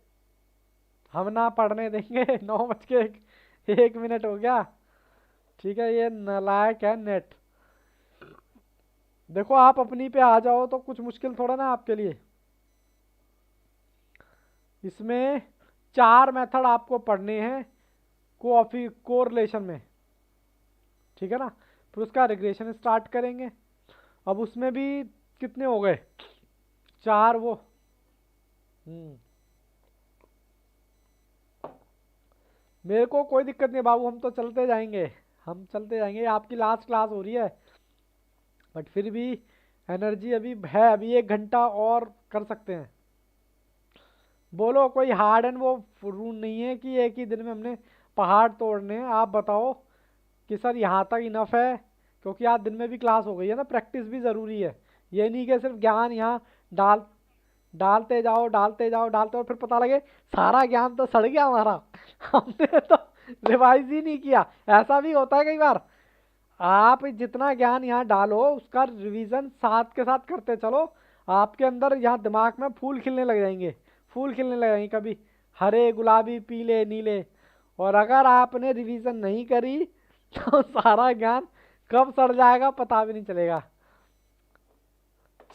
हम ना पढ़ने देंगे। 9:01 हो गया। ठीक है, ये नालायक है नेट। देखो आप अपनी पे आ जाओ तो कुछ मुश्किल थोड़ा ना आपके लिए। इसमें 4 मेथड आपको पढ़ने हैं कोरिलेशन में, ठीक है ना। फिर उसका रिग्रेशन स्टार्ट करेंगे। अब उसमें भी कितने हो गए, 4 वो। मेरे को कोई दिक्कत नहीं बाबू, हम तो चलते जाएंगे, हम चलते जाएंगे। आपकी लास्ट क्लास हो रही है, बट फिर भी एनर्जी अभी है, अभी 1 घंटा और कर सकते हैं। बोलो, कोई हार्ड एंड वो रूल नहीं है कि एक ही दिन में हमने पहाड़ तोड़ने हैं। आप बताओ कि सर यहाँ तक इनफ है, क्योंकि आज दिन में भी क्लास हो गई है ना, प्रैक्टिस भी ज़रूरी है। ये नहीं कि सिर्फ ज्ञान यहाँ डालते जाओ डालते जाओ डालते, और फिर पता लगे सारा ज्ञान तो सड़ गया हमारा। हमने तो रिवाइज ही नहीं किया, ऐसा भी होता है कई बार। आप जितना ज्ञान यहाँ डालो उसका रिवीजन साथ के साथ करते चलो, आपके अंदर यहाँ दिमाग में फूल खिलने लग जाएंगे, फूल खिलने लग जाएंगे, कभी हरे गुलाबी पीले नीले। और अगर आपने रिवीजन नहीं करी तो सारा ज्ञान कब सड़ जाएगा पता भी नहीं चलेगा।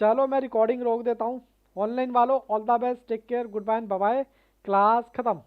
चलो मैं रिकॉर्डिंग रोक देता हूँ। ऑनलाइन वालों all the best, take care, good bye, bye bye, class खत्म।